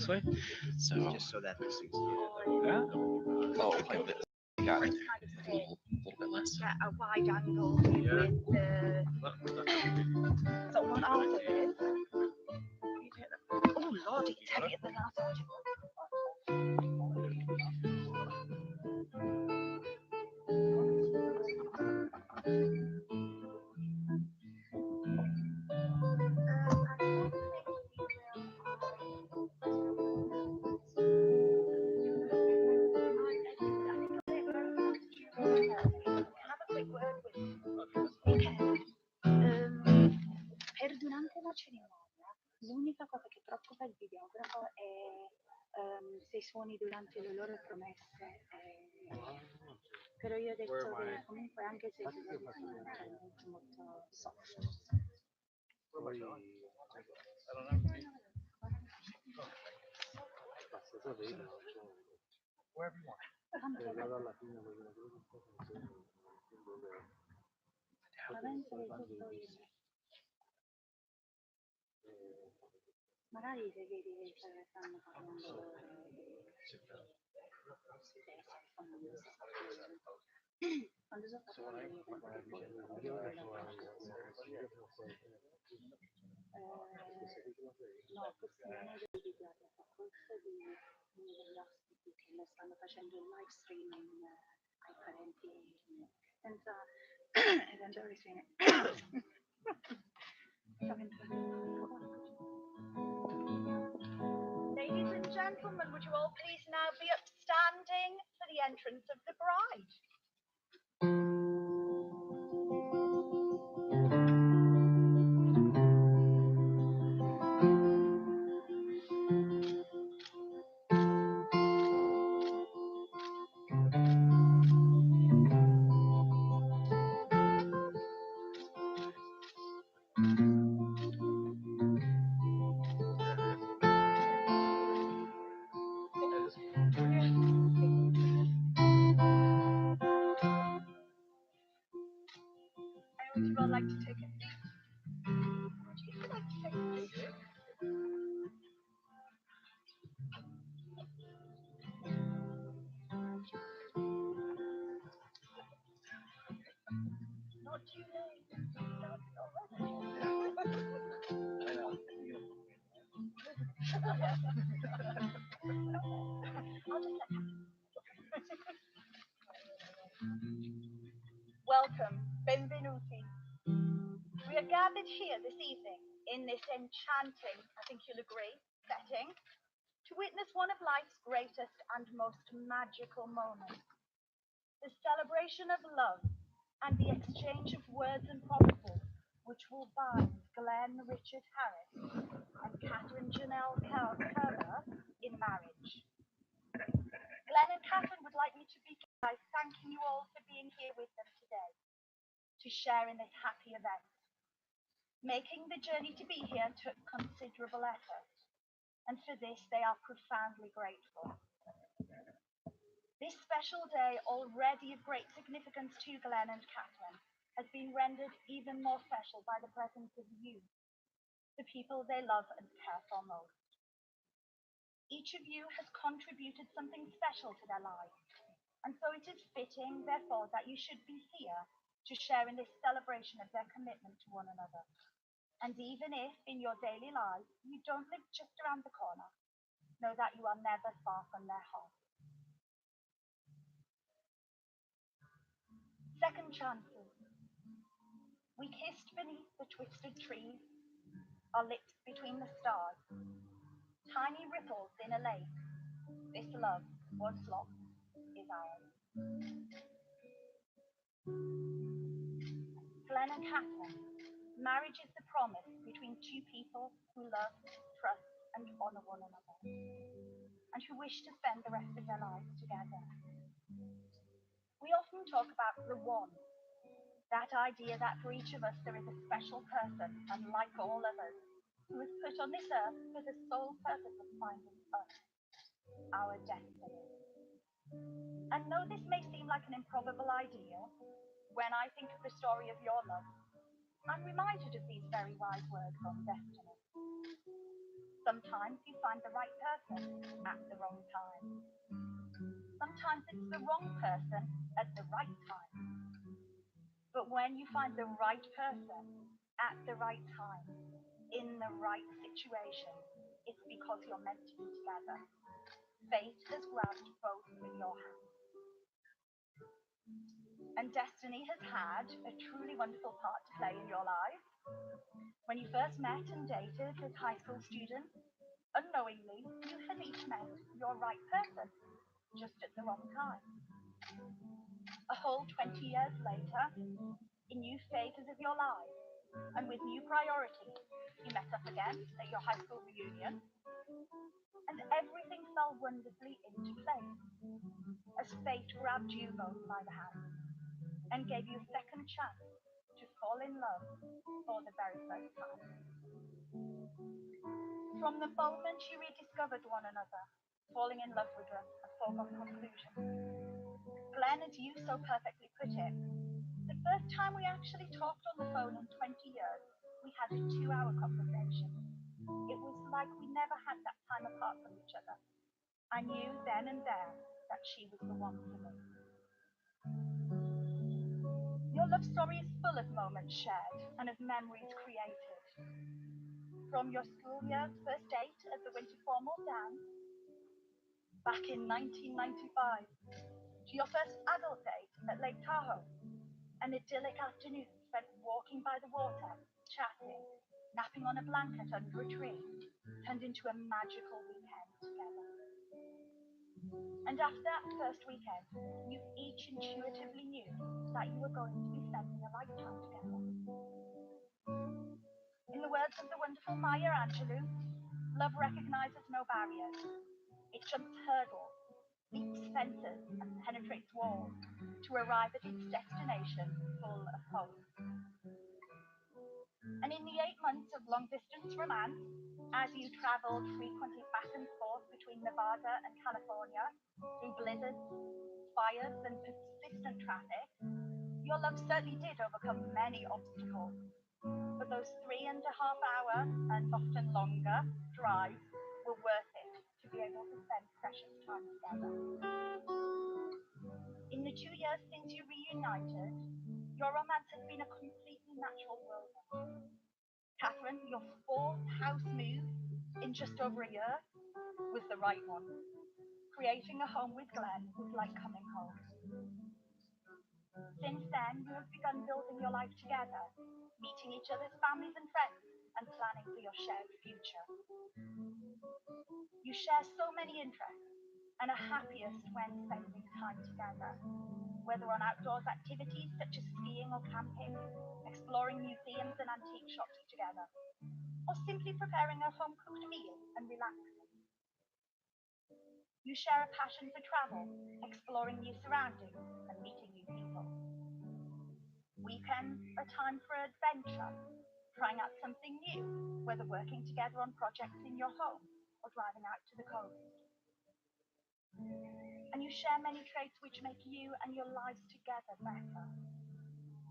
this way. So Just so that this thing's yeah. Oh, okay. Got it. A little bit less. Get a wide angle view with the someone else of it. Oh Lord, it's heavier than I thought it was. Per durante la cerimonia, l'unica cosa che preoccupa il videografo è se i suoni durante le loro promesse. Però io ho detto che comunque anche se si è molto soft. wherever you want. Magari se vedi che stanno parlando quando sono no, questo non è del video, questo di uno degli ospiti che lo stanno facendo il live streaming ai parenti senza eventuali fine. Ladies and gentlemen, would you all please now be upstanding for the entrance of the bride? Would you all like to take a seat? Would you like to take a seat? Not too late. Welcome, benvenuti. We are gathered here this evening in this enchanting, I think you'll agree, setting to witness one of life's greatest and most magical moments. The celebration of love and the exchange of words and promises which will bind Glenn Richard Harris and Kathryn Janelle Kerber in marriage. Glenn and Kathryn would like me to begin by thanking you all for being here with them today to share in this happy event. Making the journey to be here took considerable effort, and for this they are profoundly grateful. This special day, already of great significance to Glenn and Kathryn, has been rendered even more special by the presence of you, the people they love and care for most. Each of you has contributed something special to their lives, and so it is fitting, therefore, that you should be here to share in this celebration of their commitment to one another. And even if, in your daily lives, you don't live just around the corner, know that you are never far from their hearts. Second chances. We kissed beneath the twisted trees, our lips between the stars, tiny ripples in a lake. This love, once lost, is ours. Glenn and Kathryn, marriage is the promise between two people who love, trust, and honor one another, and who wish to spend the rest of their lives together. We often talk about the one, that idea that for each of us there is a special person, unlike all others, who was put on this earth for the sole purpose of finding us, our destiny. And though this may seem like an improbable idea, when I think of the story of your love, I'm reminded of these very wise words on destiny. Sometimes you find the right person at the wrong time. Sometimes it's the wrong person at the right time. But when you find the right person at the right time, in the right situation, it's because you're meant to be together. Fate has grabbed both of your hands. And destiny has had a truly wonderful part to play in your lives. When you first met and dated as high school students, unknowingly, you had each met your right person, just at the wrong time. A whole 20 years later, in new phases of your life, and with new priorities, you met up again at your high school reunion, and everything fell wonderfully into place, as fate grabbed you both by the hand and gave you a second chance to fall in love for the very first time. From the moment you rediscovered one another, falling in love with them a foregone conclusion. Glenn, as you so perfectly put it, the first time we actually talked on the phone in 20 years, we had a 2-hour conversation. It was like we never had that time apart from each other. I knew then and there that she was the one for me. Your love story is full of moments shared and of memories created. From your school year's first date at the winter formal dance back in 1995 to your first adult date at Lake Tahoe, an idyllic afternoon spent walking by the water, chatting, napping on a blanket under a tree, turned into a magical weekend together. And after that first weekend, you each intuitively knew that you were going to be spending a lifetime together. In the words of the wonderful Maya Angelou, love recognizes no barriers. It jumps hurdles, leaps fences, and penetrates walls to arrive at its destination full of hope. And in the 8 months of long-distance romance, as you traveled frequently back and forth between Nevada and California, through blizzards, fires, and persistent traffic, your love certainly did overcome many obstacles. But those 3.5 hour, and often longer, drives were worth it to be able to spend precious time together. In the 2 years since you reunited, your romance has been a completely natural whirlwind. Kathryn, your fourth house move in just over a year was the right one. Creating a home with Glenn was like coming home. Since then, you have begun building your life together, meeting each other's families and friends, and planning for your shared future. You share so many interests and are happiest when spending time together, whether on outdoors activities such as skiing or camping, exploring museums and antique shops together, or simply preparing a home-cooked meal and relaxing. You share a passion for travel, exploring new surroundings, and meeting new people. Weekends are time for adventure, trying out something new, whether working together on projects in your home or driving out to the coast. And you share many traits which make you and your lives together better.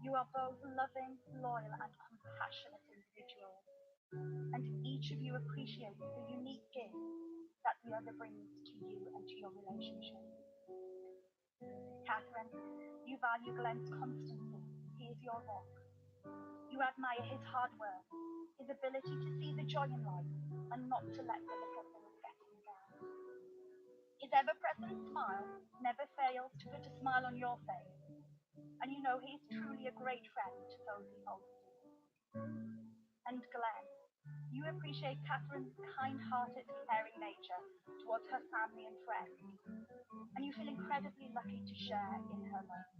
You are both loving, loyal, and compassionate individuals, and each of you appreciates the unique gift that the other brings to you and to your relationship. Kathryn, you value Glenn's constancy. He is your rock. You admire his hard work, his ability to see the joy in life and not to let the little things get him down. His ever-present smile never fails to put a smile on your face, and you know he is truly a great friend to those he holds dear. And Glenn, you appreciate Kathryn's kind-hearted, caring nature towards her family and friends, and you feel incredibly lucky to share in her love.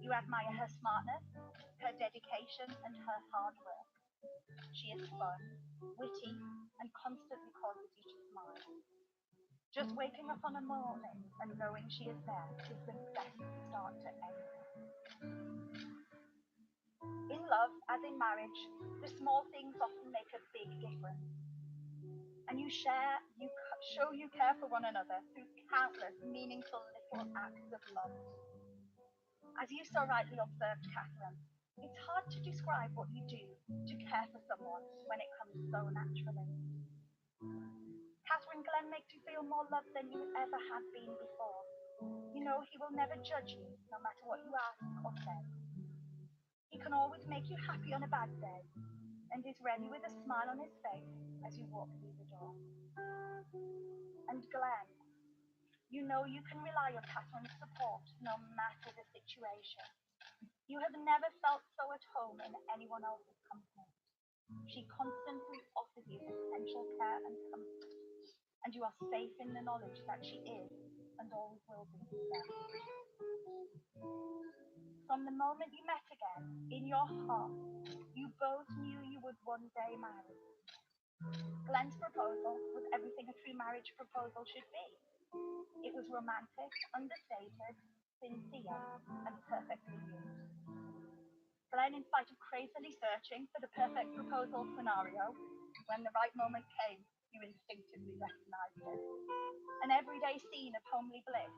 You admire her smartness, her dedication, and her hard work. She is fun, witty, and constantly causes you to smile. Just waking up on a morning and knowing she is there is the best start to anything. In love, as in marriage, the small things often make a big difference. And you show you care for one another through countless meaningful little acts of love. As you so rightly observed, Kathryn, it's hard to describe what you do to care for someone when it comes so naturally. Kathryn, Glenn makes you feel more loved than you ever had been before. You know he will never judge you, no matter what you ask or say. He can always make you happy on a bad day, and is ready with a smile on his face as you walk through the door. And Glenn, you know you can rely on Kathryn's support no matter the situation. You have never felt so at home in anyone else's company. She constantly offers you essential care and comfort, and you are safe in the knowledge that she is and always will be there. From the moment you met again, in your heart, you both knew you would one day marry. Glenn's proposal was everything a true marriage proposal should be. It was romantic, understated, sincere, and perfectly used. Glenn, in spite of crazily searching for the perfect proposal scenario, when the right moment came, you instinctively recognized it. An everyday scene of homely bliss,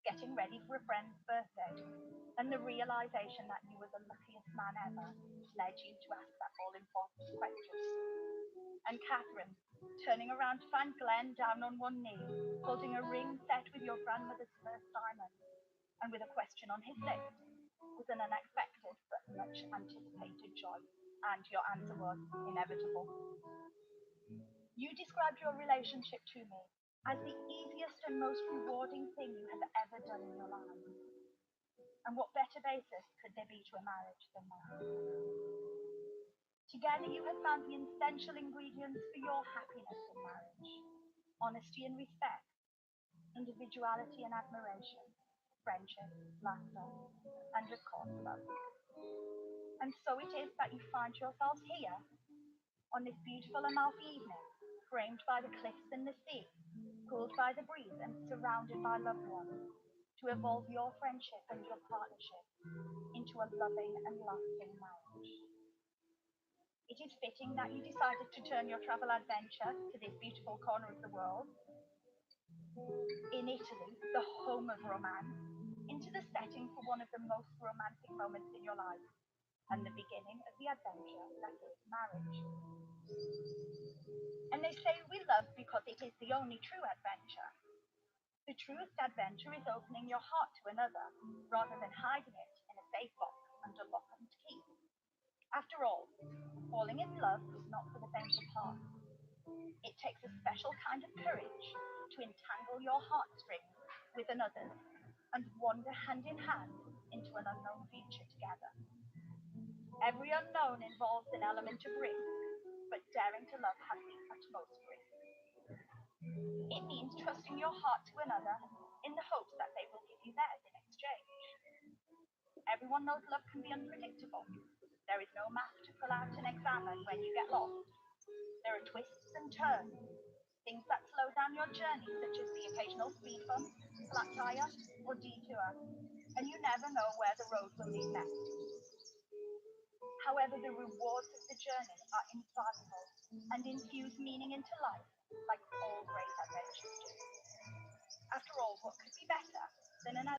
getting ready for a friend's birthday, and the realization that you were the luckiest man ever led you to ask that all-important question. And Kathryn, turning around to find Glenn down on one knee, holding a ring set with your grandmother's first diamond, and with a question on his lips, was an unexpected but much anticipated joy, and your answer was inevitable. You described your relationship to me as the easiest and most rewarding thing you have ever done in your life. And what better basis could there be to a marriage than that? Together you have found the essential ingredients for your happiness in marriage: honesty and respect, individuality and admiration, friendship, laughter, and of course love. And so it is that you find yourselves here on this beautiful Amalfi evening, framed by the cliffs and the sea, cooled by the breeze and surrounded by loved ones, to evolve your friendship and your partnership into a loving and lasting marriage. It is fitting that you decided to turn your travel adventure to this beautiful corner of the world, in Italy, the home of romance, into the setting for one of the most romantic moments in your life, and the beginning of the adventure that is marriage. And they say we love because it is the only true adventure. The truest adventure is opening your heart to another, rather than hiding it in a safe box under lock and key. After all, falling in love is not for the faint of heart. It takes a special kind of courage to entangle your heartstrings with another's and wander hand in hand into an unknown future together. Every unknown involves an element of risk, but daring to love has the utmost risk. It means trusting your heart to another in the hopes that they will give you theirs in exchange. Everyone knows love can be unpredictable. There is no map to pull out and examine when you get lost. There are twists and turns, things that slow down your journey, such as the occasional speed bump, flat tire, or detour, and you never know where the road will lead next. However, the rewards of the journey are invaluable and infuse meaning into life, like all great adventures do. After all, what could be better than an